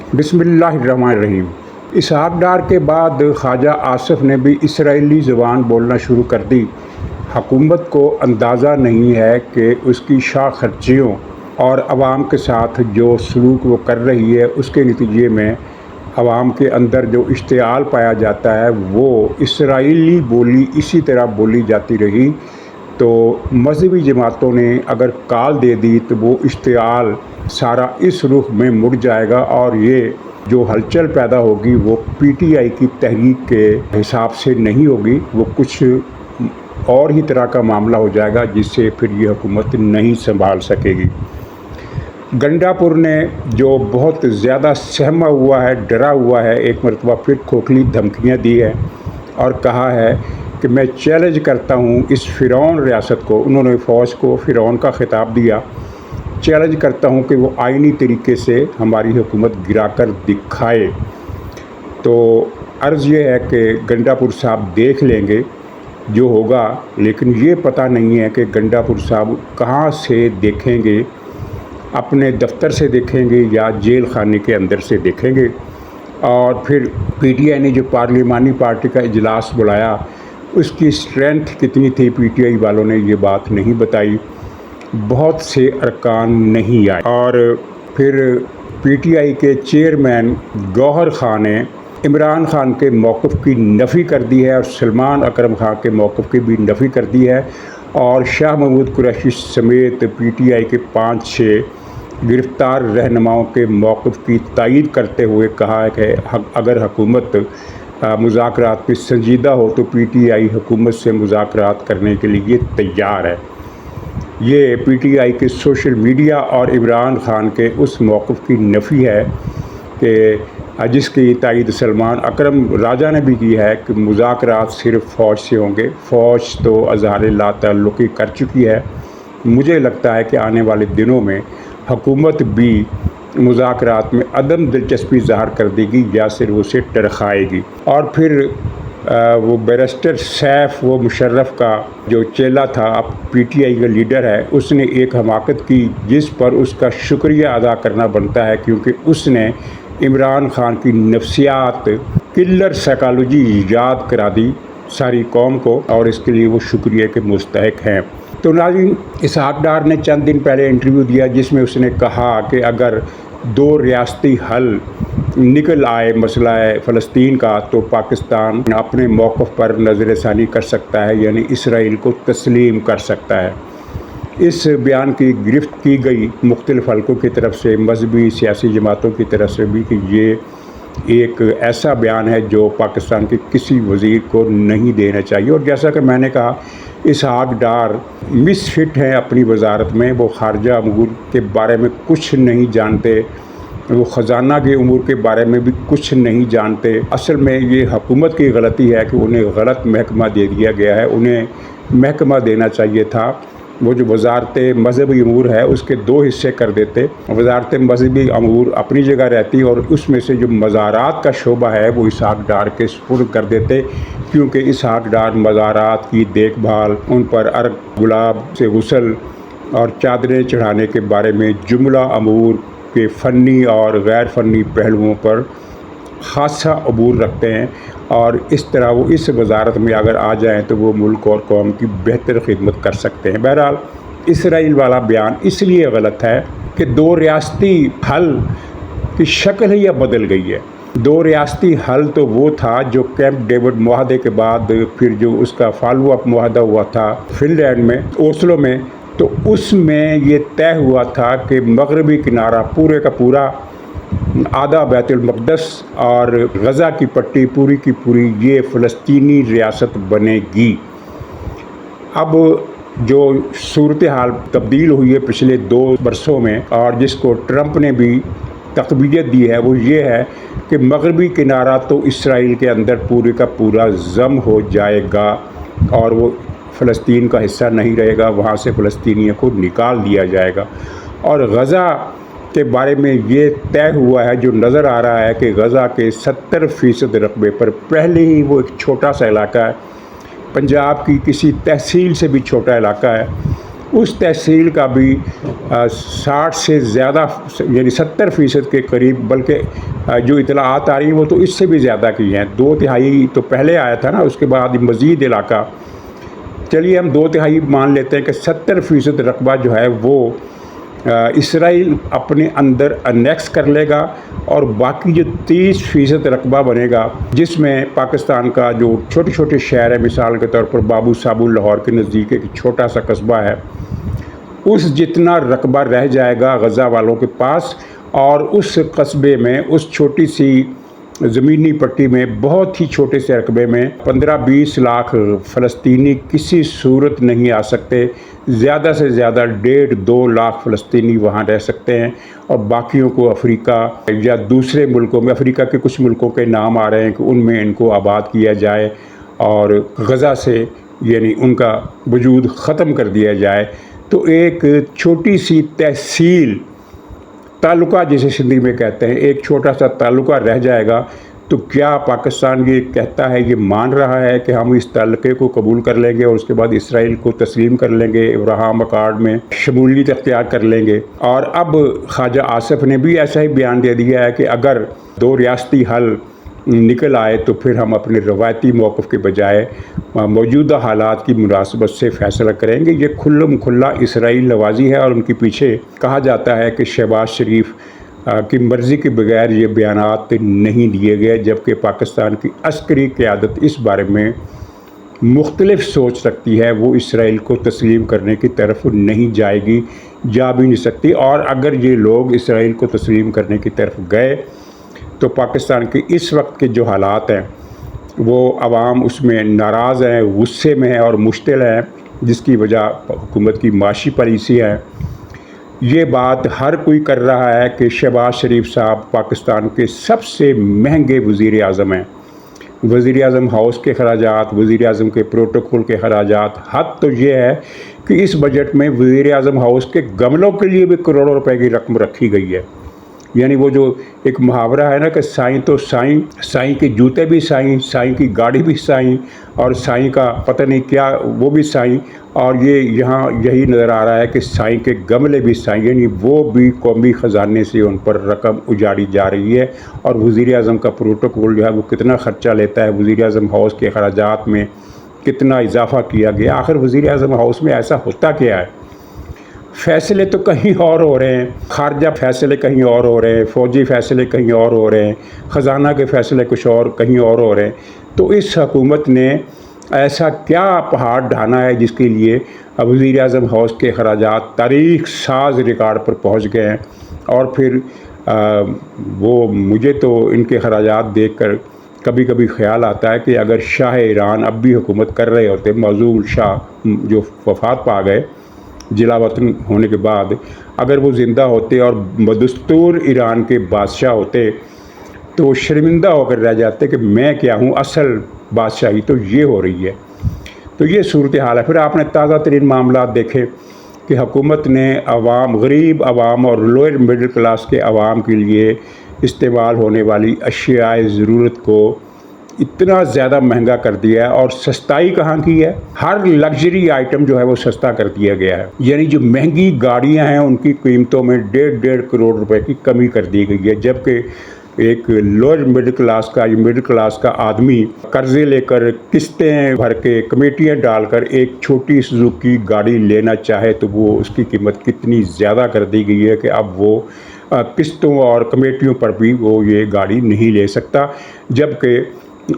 بسم اللہ الرحمن الرحیم۔ اسحاق ڈار کے بعد خواجہ آصف نے بھی اسرائیلی زبان بولنا شروع کر دی۔ حکومت کو اندازہ نہیں ہے کہ اس کی شاہ خرچیوں اور عوام کے ساتھ جو سلوک وہ کر رہی ہے اس کے نتیجے میں عوام کے اندر جو اشتعال پایا جاتا ہے وہ اسرائیلی بولی اسی طرح بولی جاتی رہی تو مذہبی جماعتوں نے اگر کال دے دی تو وہ اشتعال سارا اس رخ میں مڑ جائے گا اور یہ جو ہلچل پیدا ہوگی وہ پی ٹی آئی کی تحریک کے حساب سے نہیں ہوگی، وہ کچھ اور ہی طرح کا معاملہ ہو جائے گا جس سے پھر یہ حکومت نہیں سنبھال سکے گی۔ گنڈا پور نے جو بہت زیادہ سہما ہوا ہے، ڈرا ہوا ہے، ایک مرتبہ پھر کھوکھلی دھمکیاں دی ہے اور کہا ہے کہ میں چیلنج کرتا ہوں اس فرعون ریاست کو، انہوں نے فوج کو فرعون کا خطاب دیا، چیلنج کرتا ہوں کہ وہ آئینی طریقے سے ہماری حکومت گرا کر دکھائے۔ تو عرض یہ ہے کہ گنڈا پور صاحب دیکھ لیں گے جو ہوگا، لیکن یہ پتہ نہیں ہے کہ گنڈا پور صاحب کہاں سے دیکھیں گے، اپنے دفتر سے دیکھیں گے یا جیل خانے کے اندر سے دیکھیں گے۔ اور پھر پی ٹی آئی نے جو پارلیمانی پارٹی کا اجلاس بلایا اس کی اسٹرینتھ کتنی تھی، پی ٹی آئی والوں نے یہ بات نہیں بتائی، بہت سے ارکان نہیں آئے۔ اور پھر پی ٹی آئی کے چیئرمین گوہر خان نے عمران خان کے موقف کی نفی کر دی ہے اور سلمان اکرم خان کے موقف کی بھی نفی کر دی ہے، اور شاہ محمود قریشی سمیت پی ٹی آئی کے 5-6 گرفتار رہنماؤں کے موقف کی تائید کرتے ہوئے کہا ہے کہ اگر حکومت مذاکرات میں سنجیدہ ہو تو پی ٹی آئی حکومت سے مذاکرات کرنے کے لیے تیار ہے۔ یہ پی ٹی آئی کے سوشل میڈیا اور عمران خان کے اس موقف کی نفی ہے کہ جس کی تائید سلمان اکرم راجہ نے بھی کی ہے کہ مذاکرات صرف فوج سے ہوں گے، فوج تو اظہار لا تعلقی کر چکی ہے۔ مجھے لگتا ہے کہ آنے والے دنوں میں حکومت بھی مذاکرات میں عدم دلچسپی ظاہر کر دے گی یا صرف اسے ٹرخائے گی۔ اور پھر وہ بیرسٹر سیف و مشرف کا جو چیلا تھا، اب پی ٹی آئی کا لیڈر ہے، اس نے ایک حماقت کی جس پر اس کا شکریہ ادا کرنا بنتا ہے، کیونکہ اس نے عمران خان کی نفسیات کلر سائیکالوجی یاد کرا دی ساری قوم کو، اور اس کے لیے وہ شکریہ کے مستحق ہیں۔ تو ناظرین، اسحاق ڈار نے چند دن پہلے انٹرویو دیا جس میں اس نے کہا کہ اگر 2 ریاستی حل نکل آئے مسئلہ فلسطین کا تو پاکستان اپنے موقف پر نظر ثانی کر سکتا ہے، یعنی اسرائیل کو تسلیم کر سکتا ہے۔ اس بیان کی گرفت کی گئی مختلف حلقوں کی طرف سے، مذہبی سیاسی جماعتوں کی طرف سے بھی، کہ یہ ایک ایسا بیان ہے جو پاکستان کے کسی وزیر کو نہیں دینا چاہیے۔ اور جیسا کہ میں نے کہا، اسحاق ڈار مس فٹ ہیں اپنی وزارت میں، وہ خارجہ امور کے بارے میں کچھ نہیں جانتے، وہ خزانہ کے امور کے بارے میں بھی کچھ نہیں جانتے۔ اصل میں یہ حکومت کی غلطی ہے کہ انہیں غلط محکمہ دے دیا گیا ہے، انہیں محکمہ دینا چاہیے تھا۔ وہ جو وزارت مذہبی امور ہے اس کے 2 حصے کر دیتے، وزارت مذہبی امور اپنی جگہ رہتی اور اس میں سے جو مزارات کا شعبہ ہے وہ اسحاق ڈار کے سپرد کر دیتے، کیونکہ اسحاق ڈار مزارات کی دیکھ بھال، ان پر عرق گلاب سے غسل اور چادریں چڑھانے کے بارے میں جملہ امور کے فنی اور غیر فنی پہلوؤں پر خاصا عبور رکھتے ہیں، اور اس طرح وہ اس وزارت میں اگر آ جائیں تو وہ ملک اور قوم کی بہتر خدمت کر سکتے ہیں۔ بہرحال اسرائیل والا بیان اس لیے غلط ہے کہ 2 ریاستی حل کی شکل ہی اب بدل گئی ہے۔ 2 ریاستی حل تو وہ تھا جو کیمپ ڈیوڈ معاہدے کے بعد پھر جو اس کا فالو اپ معاہدہ ہوا تھا فن لینڈ میں، اوسلو میں، تو اس میں یہ طے ہوا تھا کہ مغربی کنارہ پورے کا پورا، آدھا بیت المقدس اور غزہ کی پٹی پوری کی پوری یہ فلسطینی ریاست بنے گی۔ اب جو صورتحال تبدیل ہوئی ہے پچھلے 2 برسوں میں اور جس کو ٹرمپ نے بھی تقویت دی ہے وہ یہ ہے کہ مغربی کنارہ تو اسرائیل کے اندر پورے کا پورا ضم ہو جائے گا اور وہ فلسطین کا حصہ نہیں رہے گا، وہاں سے فلسطینیوں کو نکال دیا جائے گا۔ اور غزہ کے بارے میں یہ طے ہوا ہے، جو نظر آ رہا ہے کہ غزہ کے 70% رقبے پر پہلے ہی وہ ایک چھوٹا سا علاقہ ہے، پنجاب کی کسی تحصیل سے بھی چھوٹا علاقہ ہے، اس تحصیل کا بھی 60 سے زیادہ یعنی 70% کے قریب، بلکہ جو اطلاعات آ رہی ہیں وہ تو اس سے بھی زیادہ کی ہیں. 2/3 تو پہلے آیا تھا نا، اس کے بعد مزید علاقہ، چلیے ہم 2/3 مان لیتے ہیں کہ 70% رقبہ جو ہے وہ اسرائیل اپنے اندر انیکس کر لے گا، اور باقی جو 30% رقبہ بنے گا جس میں پاکستان کا جو چھوٹے چھوٹے شہر ہے، مثال کے طور پر بابو سابو لاہور کے نزدیک ایک چھوٹا سا قصبہ ہے، اس جتنا رقبہ رہ جائے گا غزہ والوں کے پاس، اور اس قصبے میں اس چھوٹی سی زمینی پٹی میں بہت ہی چھوٹے سے رقبے میں 15-20 لاکھ فلسطینی کسی صورت نہیں آ سکتے. زیادہ سے زیادہ 1.5-2 لاکھ فلسطینی وہاں رہ سکتے ہیں، اور باقیوں کو افریقہ یا دوسرے ملکوں میں، افریقہ کے کچھ ملکوں کے نام آ رہے ہیں کہ ان میں ان کو آباد کیا جائے اور غزہ سے یعنی ان کا وجود ختم کر دیا جائے. تو ایک چھوٹی سی تحصیل، تعلقہ جسے سندھی میں کہتے ہیں، ایک چھوٹا سا تعلقہ رہ جائے گا. تو کیا پاکستان یہ کہتا ہے، یہ مان رہا ہے کہ ہم اس تعلقے کو قبول کر لیں گے اور اس کے بعد اسرائیل کو تسلیم کر لیں گے، ابراہیم اکارڈ میں شمولیت اختیار کر لیں گے؟ اور اب خواجہ آصف نے بھی ایسا ہی بیان دے دیا ہے کہ اگر 2 ریاستی حل نکل آئے تو پھر ہم اپنے روایتی موقف کے بجائے موجودہ حالات کی مناسبت سے فیصلہ کریں گے. یہ کھلم کھلا اسرائیل نوازی ہے، اور ان کے پیچھے کہا جاتا ہے کہ شہباز شریف کی مرضی کے بغیر یہ بیانات نہیں دیے گئے، جبکہ پاکستان کی عسکری قیادت اس بارے میں مختلف سوچ رکھتی ہے. وہ اسرائیل کو تسلیم کرنے کی طرف نہیں جائے گی، جا بھی نہیں سکتی. اور اگر یہ لوگ اسرائیل کو تسلیم کرنے کی طرف گئے تو پاکستان کے اس وقت کے جو حالات ہیں وہ عوام اس میں ناراض ہیں، غصے میں ہیں اور مشتعل ہیں، جس کی وجہ حکومت کی معاشی پالیسی ہے. یہ بات ہر کوئی کر رہا ہے کہ شہباز شریف صاحب پاکستان کے سب سے مہنگے وزیر اعظم ہیں. وزیر اعظم ہاؤس کے خراجات، وزیر اعظم کے پروٹوکول کے خراجات، حد تو یہ ہے کہ اس بجٹ میں وزیر اعظم ہاؤس کے گملوں کے لیے بھی کروڑوں روپے کی رقم رکھی گئی ہے. یعنی وہ جو ایک محاورہ ہے نا کہ سائیں تو سائیں، سائیں کے جوتے بھی سائیں، سائیں کی گاڑی بھی سائیں، اور سائیں کا پتہ نہیں کیا وہ بھی سائیں. اور یہ یہاں یہی نظر آ رہا ہے کہ سائیں کے گملے بھی سائیں، یعنی وہ بھی قومی خزانے سے ان پر رقم اجاڑی جا رہی ہے. اور وزیر اعظم کا پروٹوکول جو ہے وہ کتنا خرچہ لیتا ہے، وزیر اعظم ہاؤس کے اخراجات میں کتنا اضافہ کیا گیا. آخر وزیر اعظم ہاؤس میں ایسا ہوتا کیا ہے؟ فیصلے تو کہیں اور ہو رہے ہیں، خارجہ فیصلے کہیں اور ہو رہے ہیں، فوجی فیصلے کہیں اور ہو رہے ہیں، خزانہ کے فیصلے کچھ اور کہیں اور ہو رہے ہیں. تو اس حکومت نے ایسا کیا پہاڑ ڈھانا ہے جس کے لیے وزیر اعظم ہاؤس کے اخراجات تاریخ ساز ریکارڈ پر پہنچ گئے ہیں؟ اور پھر وہ مجھے تو ان کے اخراجات دیکھ کر کبھی کبھی خیال آتا ہے کہ اگر شاہ ایران اب بھی حکومت کر رہے ہوتے، معزول شاہ جو وفات پا گئے جلا وطن ہونے کے بعد، اگر وہ زندہ ہوتے اور بدستور ایران کے بادشاہ ہوتے تو شرمندہ ہو کر رہ جاتے کہ میں کیا ہوں، اصل بادشاہی تو یہ ہو رہی ہے. تو یہ صورتحال ہے. پھر آپ نے تازہ ترین معاملات دیکھے کہ حکومت نے عوام، غریب عوام اور لوئر مڈل کلاس کے عوام کے لیے استعمال ہونے والی اشیاء ضرورت کو اتنا زیادہ مہنگا کر دیا ہے. اور سستائی کہاں کی ہے؟ ہر لگژری آئٹم جو ہے وہ سستا کر دیا گیا ہے. یعنی جو مہنگی گاڑیاں ہیں ان کی قیمتوں میں 1.5 کروڑ روپے کی کمی کر دی گئی ہے، جبکہ ایک لوئر مڈل کلاس کا، یہ مڈل کلاس کا آدمی قرضے لے کر، قسطیں بھر کے، کمیٹیاں ڈال کر ایک چھوٹی سوزوکی گاڑی لینا چاہے تو وہ اس کی قیمت کتنی زیادہ کر دی گئی ہے کہ اب وہ قسطوں اور کمیٹیوں پر بھی وہ یہ گاڑی نہیں لے سکتا. جبکہ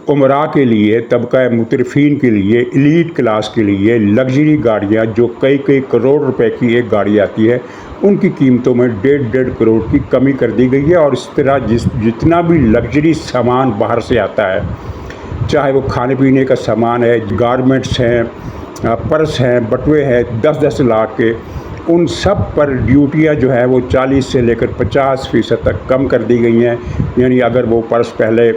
عمراء کے لیے، طبقہ مترفین کے لیے، ایلیٹ کلاس کے لیے لگژری گاڑیاں جو کئی کروڑ روپے کی ایک گاڑی آتی ہے، ان کی قیمتوں میں 1.5 کروڑ کی کمی کر دی گئی ہے. اور اس طرح جتنا بھی لگژری سامان باہر سے آتا ہے، چاہے وہ کھانے پینے کا سامان ہے، گارمنٹس ہیں، پرس ہیں، بٹوے ہیں 10-10 لاکھ کے، ان سب پر ڈیوٹیاں جو ہے وہ 40 سے لے کر 50% تک کم کر دی گئی ہیں. یعنی اگر وہ پرس پہلے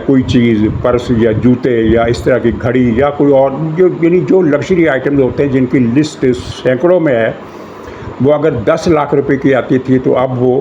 کوئی چیز، پرس یا جوتے یا اس طرح کی گھڑی یا کوئی اور یعنی جو لگژری آئٹمز ہوتے ہیں جن کی لسٹ سینکڑوں میں ہے، وہ اگر 10 لاکھ روپے کی آتی تھی تو اب وہ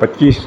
25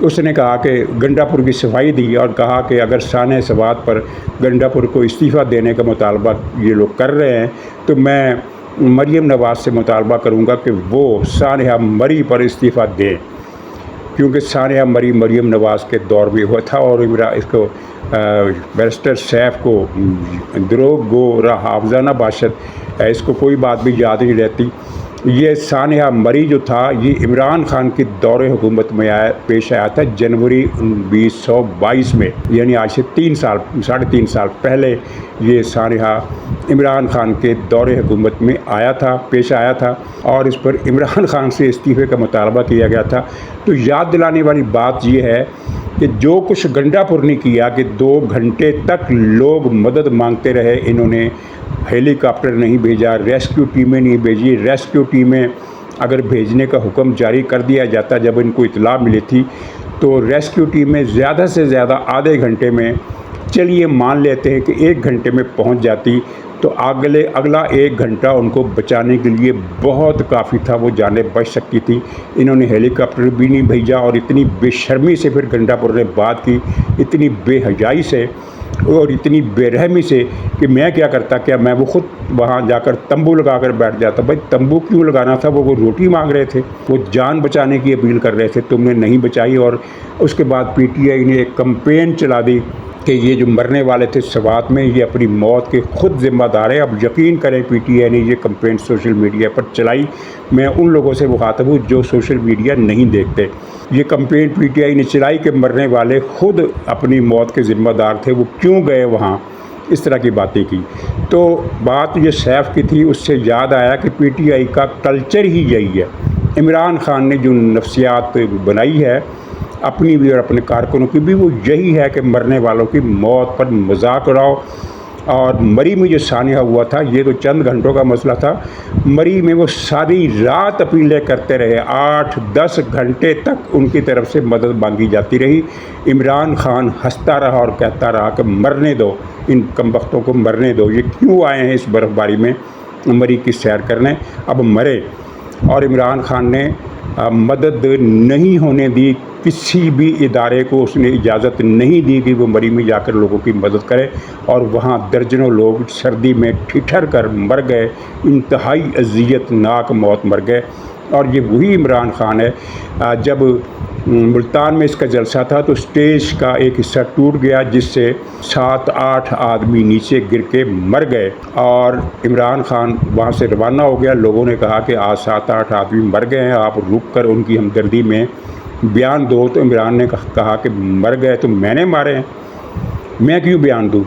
اس نے کہا کہ گنڈا پور کی صفائی دی اور کہا کہ اگر سانحہ سوات پر گنڈا پور کو استعفیٰ دینے کا مطالبہ یہ لوگ کر رہے ہیں تو میں مریم نواز سے مطالبہ کروں گا کہ وہ سانحہ مری پر استعفیٰ دیں، کیونکہ سانحہ مری مریم نواز کے دور میں ہوا تھا اور اس کو بیرسٹر سیف کو دروغ گو را حافظہ نہ باشد، اس کو کوئی بات بھی یاد نہیں رہتی۔ یہ سانحہ مری جو تھا یہ عمران خان کی دور حکومت میں پیش آیا تھا جنوری 2022 میں، یعنی آج سے 3.5 سال پہلے یہ سانحہ عمران خان کے دور حکومت میں پیش آیا تھا اور اس پر عمران خان سے استعفے کا مطالبہ کیا گیا تھا۔ تو یاد دلانے والی بات یہ ہے کہ جو کچھ گنڈا پور نے کیا کہ 2 گھنٹے تک لوگ مدد مانگتے رہے، انہوں نے ہیلی کاپٹر نہیں بھیجا، ریسکیو ٹیمیں نہیں بھیجی۔ ریسکیو ٹیمیں اگر بھیجنے کا حکم جاری کر دیا جاتا جب ان کو اطلاع ملی تھی تو ریسکیو ٹیمیں زیادہ سے زیادہ آدھے گھنٹے میں، چلیے مان لیتے ہیں کہ 1 گھنٹے میں پہنچ جاتی، تو اگلا 1 گھنٹہ ان کو بچانے کے لیے بہت کافی تھا، وہ جانیں بچ سکتی تھی۔ انہوں نے ہیلی کاپٹر بھی نہیں بھیجا اور اتنی بے شرمی سے پھر گنڈا پور نے بات کی، اتنی بے حیائی سے اور اتنی بے رحمی سے کہ میں کیا کرتا، میں وہ خود وہاں جا کر تمبو لگا کر بیٹھ جاتا۔ بھائی تمبو کیوں لگانا تھا؟ وہ روٹی مانگ رہے تھے، وہ جان بچانے کی اپیل کر رہے تھے، تم نے نہیں بچائی۔ اور اس کے بعد پی ٹی آئی نے ایک کمپین چلا دی کہ یہ جو مرنے والے تھے سوات میں یہ اپنی موت کے خود ذمہ دار ہے۔ اب یقین کریں پی ٹی آئی نے یہ کمپین سوشل میڈیا پر چلائی۔ میں ان لوگوں سے مخاطب ہوں جو سوشل میڈیا نہیں دیکھتے۔ یہ کمپین پی ٹی آئی نے چلائی کہ مرنے والے خود اپنی موت کے ذمہ دار تھے، وہ کیوں گئے وہاں، اس طرح کی باتیں کی۔ تو بات یہ سیف کی تھی، اس سے یاد آیا کہ پی ٹی آئی کا کلچر ہی یہی ہے۔ عمران خان نے جو نفسیات بنائی ہے اپنی بھی اور اپنے کارکنوں کی بھی، وہ یہی ہے کہ مرنے والوں کی موت پر مذاق اڑاؤ۔ اور مری میں جو سانحہ ہوا تھا یہ تو چند گھنٹوں کا مسئلہ تھا، مری میں وہ ساری رات اپیلیں کرتے رہے، 8-10 گھنٹے تک ان کی طرف سے مدد مانگی جاتی رہی۔ عمران خان ہنستا رہا اور کہتا رہا کہ مرنے دو، ان کمبختوں کو مرنے دو، یہ کیوں آئے ہیں اس برف باری میں مری کی سیر کرنے، اب مرے۔ اور عمران خان نے مدد نہیں ہونے دی، کسی بھی ادارے کو اس نے اجازت نہیں دی کہ وہ مری میں جا کر لوگوں کی مدد کرے، اور وہاں درجنوں لوگ سردی میں ٹھٹھر کر مر گئے، انتہائی اذیت ناک موت مر گئے۔ اور یہ وہی عمران خان ہے، جب ملتان میں اس کا جلسہ تھا تو سٹیج کا ایک حصہ ٹوٹ گیا جس سے 7-8 آدمی نیچے گر کے مر گئے، اور عمران خان وہاں سے روانہ ہو گیا۔ لوگوں نے کہا کہ آج 7-8 آدمی مر گئے ہیں، آپ رک کر ان کی ہمدردی میں بیان دو۔ تو عمران نے کہا کہ مر گئے تو میں نے مارے ہیں، میں کیوں بیان دوں؟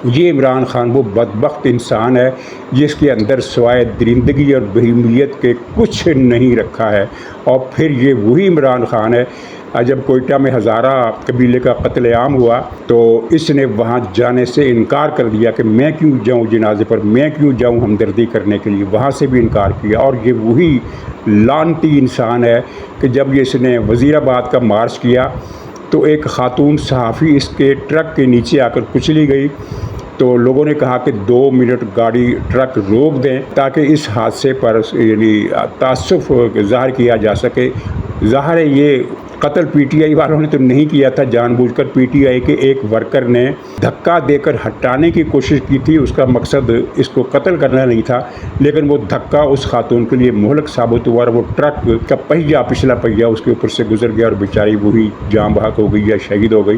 یہ عمران خان وہ بدبخت انسان ہے جس کے اندر سوائے درندگی اور بہیمیت کے کچھ نہیں رکھا ہے۔ اور پھر یہ وہی عمران خان ہے، جب کوئٹہ میں ہزارہ قبیلے کا قتل عام ہوا تو اس نے وہاں جانے سے انکار کر دیا کہ میں کیوں جاؤں جنازے پر، میں کیوں جاؤں ہمدردی کرنے کے لیے، وہاں سے بھی انکار کیا۔ اور یہ وہی لعنتی انسان ہے کہ جب اس نے وزیر آباد کا مارچ کیا تو ایک خاتون صحافی اس کے ٹرک کے نیچے آ کر کچلی گئی، تو لوگوں نے کہا کہ 2 منٹ ٹرک روک دیں تاکہ اس حادثے پر یعنی تأسف ظاہر کیا جا سکے۔ ظاہر ہے یہ قتل پی ٹی آئی والوں نے تو نہیں کیا تھا، جان بوجھ کر پی ٹی آئی کے ایک ورکر نے دھکا دے کر ہٹانے کی کوشش کی تھی، اس کا مقصد اس کو قتل کرنا نہیں تھا، لیکن وہ دھکا اس خاتون کے لیے مہلک ثابت ہوا اور وہ ٹرک کا پہیہ، پچھلا پہیہ اس کے اوپر سے گزر گیا اور بیچاری وہی جاں بحق ہو گئی یا شہید ہو گئی۔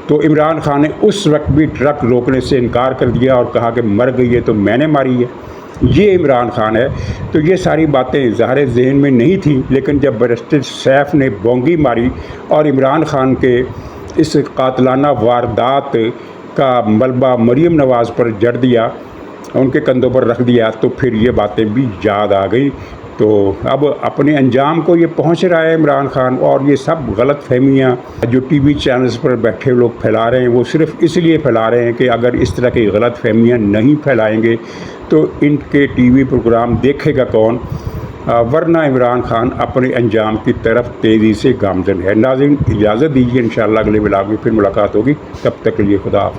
تو عمران خان نے اس وقت بھی ٹرک روکنے سے انکار کر دیا اور کہا کہ مر گئی ہے تو میں نے ماری ہے، یہ عمران خان ہے۔ تو یہ ساری باتیں ظاہر ذہن میں نہیں تھیں، لیکن جب بیرسٹر سیف نے بونگی ماری اور عمران خان کے اس قاتلانہ واردات کا ملبہ مریم نواز پر جڑ دیا، ان کے کندھوں پر رکھ دیا، تو پھر یہ باتیں بھی یاد آ گئی۔ تو اب اپنے انجام کو یہ پہنچ رہا ہے عمران خان، اور یہ سب غلط فہمیاں جو ٹی وی چینلز پر بیٹھے لوگ پھیلا رہے ہیں وہ صرف اس لیے پھیلا رہے ہیں کہ اگر اس طرح کی غلط فہمیاں نہیں پھیلائیں گے تو ان کے ٹی وی پروگرام دیکھے گا کون، ورنہ عمران خان اپنے انجام کی طرف تیزی سے گامزن ہے۔ ناظرین اجازت دیجیے، انشاءاللہ اگلے ولاگ میں پھر ملاقات ہوگی، تب تک کے لیے خدا حافظ۔